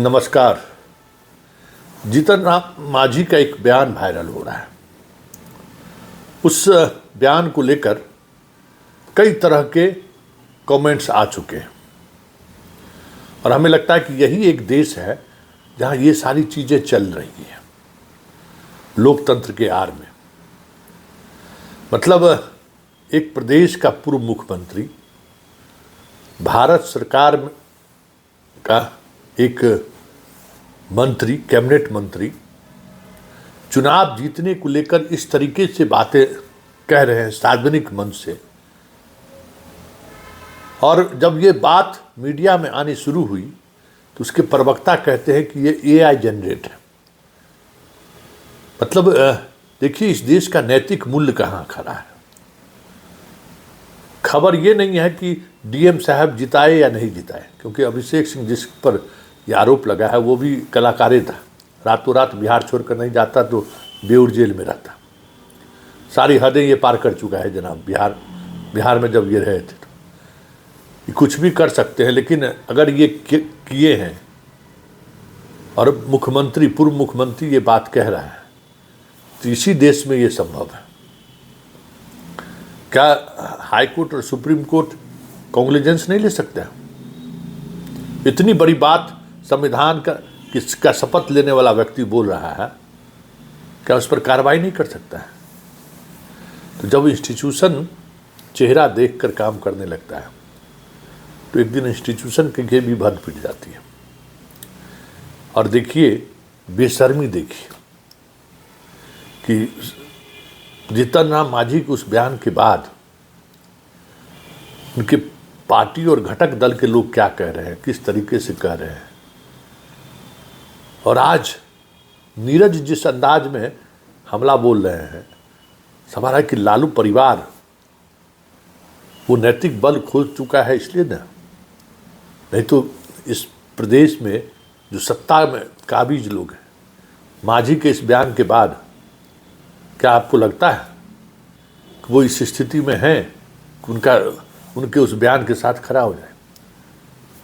नमस्कार। जीतन राम मांझी का एक बयान वायरल हो रहा है। उस बयान को लेकर कई तरह के कमेंट्स आ चुके हैं और हमें लगता है कि यही एक देश है जहां ये सारी चीजें चल रही हैं लोकतंत्र के आड़ में। मतलब एक प्रदेश का पूर्व मुख्यमंत्री, भारत सरकार का एक मंत्री, कैबिनेट मंत्री, चुनाव जीतने को लेकर इस तरीके से बातें कह रहे हैं सार्वजनिक मंच से। और जब ये बात मीडिया में आनी शुरू हुई तो उसके प्रवक्ता कहते हैं कि ये एआई जनरेट है। मतलब देखिए, इस देश का नैतिक मूल्य कहाँ खड़ा है। खबर ये नहीं है कि डीएम साहब जिताए या नहीं जिताए, क्योंकि अभिषेक सिंह जिस पर यह आरोप लगा है वो भी कलाकारे था। रातों रात बिहार छोड़कर नहीं जाता तो बेऊर जेल में रहता। सारी हदें ये पार कर चुका है जनाब। बिहार में जब ये रहे थे तो ये कुछ भी कर सकते हैं, लेकिन अगर ये किए हैं और मुख्यमंत्री, पूर्व मुख्यमंत्री ये बात कह रहा है तो इसी देश में ये संभव है। क्या हाई कोर्ट और सुप्रीम कोर्ट कॉन्ग्लिजेंस नहीं ले सकते? इतनी बड़ी बात संविधान का शपथ लेने वाला व्यक्ति बोल रहा है, क्या उस पर कार्रवाई नहीं कर सकता है? तो जब इंस्टीट्यूशन चेहरा देखकर काम करने लगता है तो एक दिन इंस्टीट्यूशन की भी भंग पिट जाती है। और देखिए, बेशर्मी देखिए कि जीतन राम मांझी के उस बयान के बाद उनके पार्टी और घटक दल के लोग क्या कह रहे हैं, किस तरीके से कह रहे हैं। और आज नीरज जिस अंदाज में हमला बोल रहे हैं, सवाल है कि लालू परिवार वो नैतिक बल खोज चुका है इसलिए ना, नहीं तो इस प्रदेश में जो सत्ता में काबिज लोग हैं, मांझी के इस बयान के बाद क्या आपको लगता है कि वो इस स्थिति में हैं कि उनके उस बयान के साथ खड़ा हो जाए?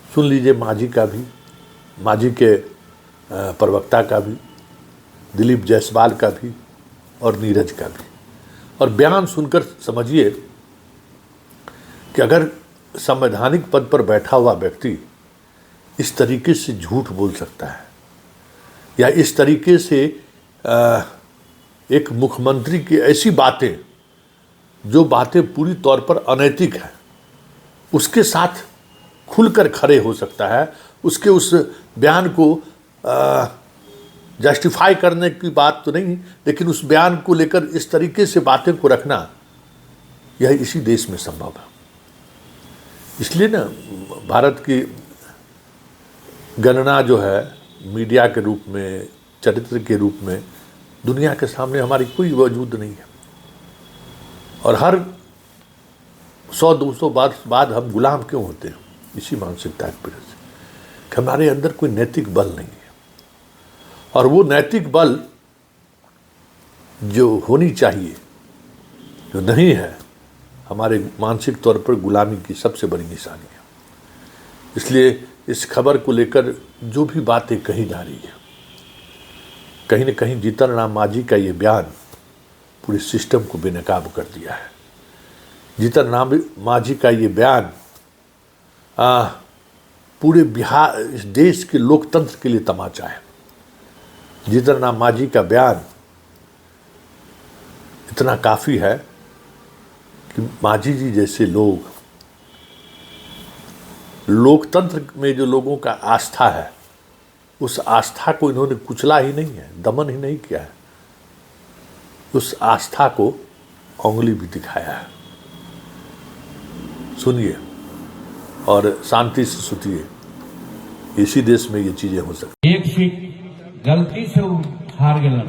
सुन लीजिए मांझी का भी, मांझी के प्रवक्ता का भी, दिलीप जायसवाल का भी और नीरज का भी। और बयान सुनकर समझिए कि अगर संवैधानिक पद पर बैठा हुआ व्यक्ति इस तरीके से झूठ बोल सकता है या इस तरीके से एक मुख्यमंत्री की ऐसी बातें, जो बातें पूरी तौर पर अनैतिक हैं, उसके साथ खुलकर खड़े हो सकता है, उसके उस बयान को जस्टिफाई करने की बात तो नहीं, लेकिन उस बयान को लेकर इस तरीके से बातें को रखना, यह इसी देश में संभव है। इसलिए ना भारत की गणना जो है मीडिया के रूप में, चरित्र के रूप में दुनिया के सामने हमारी कोई वजूद नहीं है। और हर 100-200 वर्ष बाद हम गुलाम क्यों होते हैं? इसी मानसिकता की वजह से कि हमारे अंदर कोई नैतिक बल नहीं है। और वो नैतिक बल जो होनी चाहिए, जो नहीं है, हमारे मानसिक तौर पर गुलामी की सबसे बड़ी निशानी है। इसलिए इस खबर को लेकर जो भी बातें कही जा रही है, कहीं न कहीं जीतन राम मांझी का ये बयान पूरे सिस्टम को बेनकाब कर दिया है। जीतन राम मांझी का ये बयान पूरे बिहार, इस देश के लोकतंत्र के लिए तमाचा है। जीतन राम मांझी का बयान इतना काफ़ी है कि मांझी जी जैसे लोग, लोकतंत्र में जो लोगों का आस्था है, उस आस्था को इन्होंने कुचला ही नहीं है, दमन ही नहीं किया है, उस आस्था को उंगली भी दिखाया है। सुनिए और शांति से सुनिए, इसी देश में ये चीजें हो सकती। एक सीट गलती से हार गलन।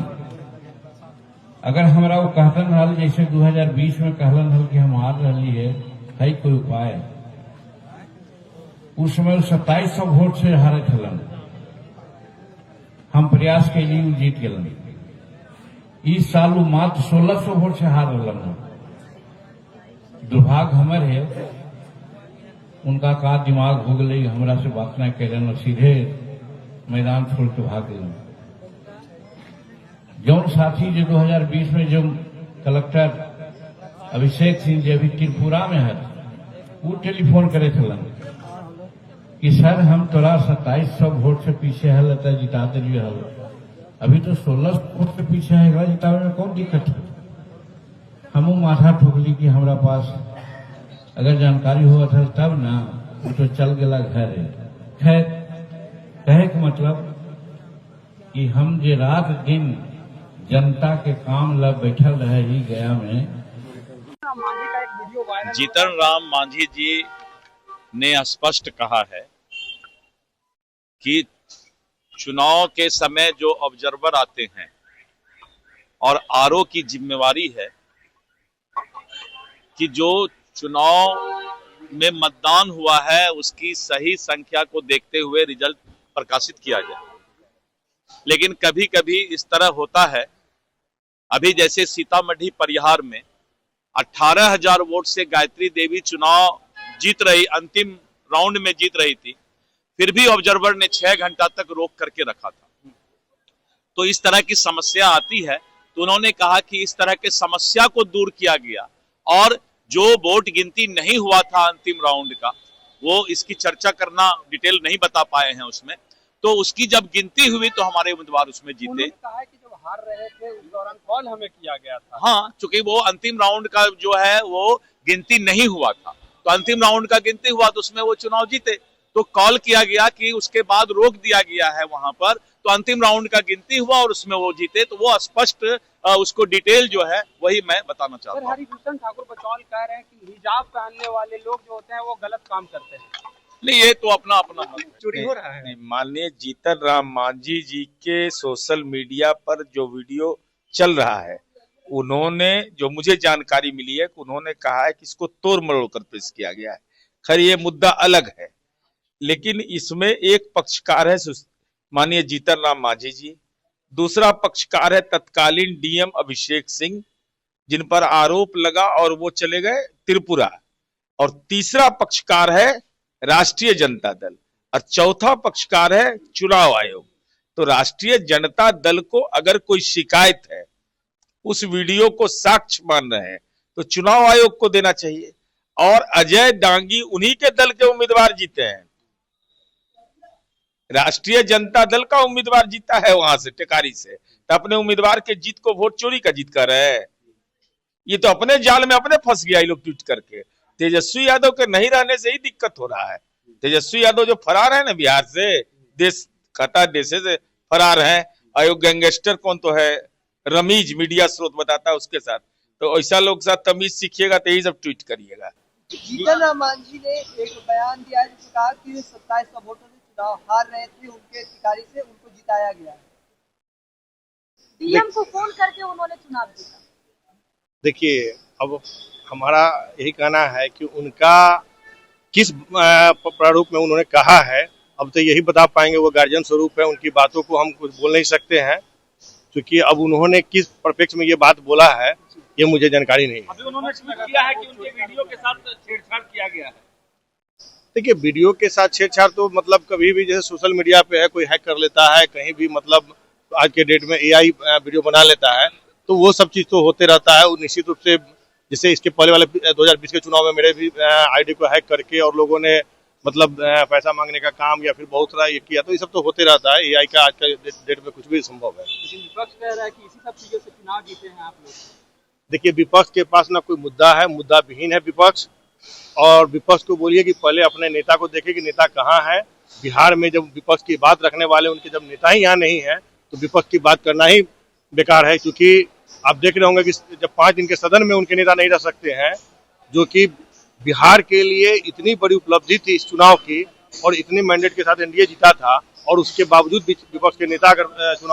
अगर हमारा वो कहतन रहल, जैसे 2020 में कहलन हल कि हम हार रही है कोई उपाय, उस समय 2700 वोट से हारत हलन। हम प्रयास के लिए जीत गलन। इस साल वो मात्र 1600 वोट से हार रहा। दुर्भाग्य हमर है, उनका का दिमाग हो गई, हमरा से बात नहीं कैलन और सीधे मैदान छोड़ के भाग गए। जौन साथी जो 2020 में जो कलेक्टर अभिषेक सिंह जी अभी त्रिपुरा में है, वो टेलीफोन करे चलन कि सर हम तोरा 2700 वोट से पीछे है, लता जिता दिलिए हल, अभी तो 16 वोट से पीछे है, जितावे में कौन दिक्कत है। हमू माथा ठोकली कि हमारा पास अगर जानकारी हुआ था तब ना, वो तो चल गया घर। खैर कहे के मतलब कि हम जे रात दिन जनता के काम ला बैठल रहे ही गया में। जीतन राम मांझी जी ने स्पष्ट कहा है कि चुनाव के समय जो ऑब्जर्वर आते हैं और आरओ की जिम्मेवारी है कि जो चुनाव में मतदान हुआ है उसकी सही संख्या को देखते हुए रिजल्ट प्रकाशित किया जाए। लेकिन कभी कभी इस तरह होता है, अभी जैसे सीतामढ़ी परिहार में 18,000 वोट से गायत्री देवी चुनाव जीत रही, अंतिम राउंड में जीत रही थी, फिर भी ऑब्जर्वर ने 6 घंटा तक रोक करके रखा था। तो इस तरह की समस्या आती है, तो उन्होंने कहा कि इस तरह के समस्या को दूर किया गया और जो वोट गिनती नहीं हुआ था अंतिम राउंड का, वो इसकी चर्चा करना डिटेल नहीं बता पाए हैं उसमें, तो उसकी जब गिनती हुई तो हमारे उम्मीदवार उसमें जीते। उन्होंने कहा है कि जब हार रहे थे उस दौरान कॉल हमें किया गया था। हाँ, चूंकि वो अंतिम राउंड का जो है वो गिनती नहीं हुआ था, तो अंतिम राउंड का गिनती हुआ तो उसमें वो चुनाव जीते, तो कॉल किया गया कि उसके बाद रोक दिया गया है वहां पर, तो अंतिम राउंड का गिनती हुआ और उसमें वो जीते। तो वो स्पष्ट उसको डिटेल जो है वही मैं बताना चाहता हूँ। हरिभूषण ठाकुर बचौल कह रहे हैं कि हिजाब पहनने वाले लोग जो होते हैं वो गलत काम करते हैं। नहीं, ये तो अपना अपना मत है। चोरी हो रहा है। माननीय जीतन राम मांझी जी के सोशल मीडिया पर जो वीडियो चल रहा है, उन्होंने जो मुझे जानकारी मिली है कि उन्होंने कहा है कि इसको तोड़ मरोड़ कर पेश किया गया है। खैर ये मुद्दा अलग है, लेकिन इसमें एक पक्षकार है माननीय जीतन राम मांझी जी, दूसरा पक्षकार है तत्कालीन डीएम अभिषेक सिंह जिन पर आरोप लगा और वो चले गए त्रिपुरा, और तीसरा पक्षकार है राष्ट्रीय जनता दल और चौथा पक्षकार है चुनाव आयोग। तो राष्ट्रीय जनता दल को अगर कोई शिकायत है, उस वीडियो को साक्ष्य मान रहे हैं, तो चुनाव आयोग को देना चाहिए। और अजय डांगी उन्हीं के दल के उम्मीदवार जीते हैं, राष्ट्रीय जनता दल का उम्मीदवार जीता है वहां से टेकारी से, तो अपने उम्मीदवार के जीत को वोट चोरी का जीत कर रहे हैं। ये तो अपने जाल में अपने फंस गया ये लोग ट्वीट करके। तेजस्वी यादव के नहीं रहने से ही दिक्कत हो रहा है। तेजस्वी यादव जो फरार है ना बिहार से, देश खता देशे से फरार है, और गैंगस्टर कौन तो है रमीज, मीडिया स्रोत बताता है उसके साथ, तो ऐसा लोग साथ तमीज सीखिएगा तो यही सब ट्वीट करिएगा। जीतन राम मांझी ने एक बयान दिया है जिसमें कहा कि 2700 वोटों से चुनाव हार रहे थे उनके टिकारी से, उनको जिताया गया है। डीएम को फोन करके उन्होंने चुनाव जीता। देखिए, अब हमारा यही कहना है कि उनका किस प्रारूप में उन्होंने कहा है, अब तो यही बता पाएंगे, वो गार्जियन स्वरूप है, उनकी बातों को हम कुछ बोल नहीं सकते हैं, क्योंकि अब उन्होंने किस परिप्रेक्ष्य में ये बात बोला है ये मुझे जानकारी नहीं है। अभी उन्होंने ट्वीट किया है कि उनके वीडियो के साथ छेड़छाड़ किया गया है। देखिए, वीडियो के साथ छेड़छाड़ तो मतलब कभी भी जैसे सोशल मीडिया पे है, कोई हैक कर लेता है, कहीं भी मतलब आज के डेट में एआई वीडियो बना लेता है, तो वो सब चीज तो होते रहता है। निश्चित रूप से जैसे इसके पहले वाले 2020 के चुनाव में मेरे भी आईडी को हैक करके और लोगों ने मतलब पैसा मांगने का काम या फिर बहुत सारा ये किया, तो ये सब तो होते रहता है। एआई का आज के डेट में कुछ भी संभव है। लेकिन विपक्ष कह रहा है कि इसी सब चीजों से चुनाव जीते हैं आप लोग। देखिए, विपक्ष के पास ना कोई मुद्दा है, मुद्दा विहीन है विपक्ष। और विपक्ष को बोलिए कि पहले अपने नेता को देखे कि नेता कहाँ है। बिहार में जब विपक्ष की बात रखने वाले उनके जब नेता ही यहाँ नहीं है, तो विपक्ष की बात करना ही बेकार है। क्योंकि आप देख रहे होंगे कि जब 5 दिन के सदन में उनके नेता नहीं रह सकते हैं, जो कि बिहार के लिए इतनी बड़ी उपलब्धि थी इस चुनाव की, और इतने मैंडेट के साथ एनडीए जीता था, और उसके बावजूद विपक्ष के नेता अगर चुनाव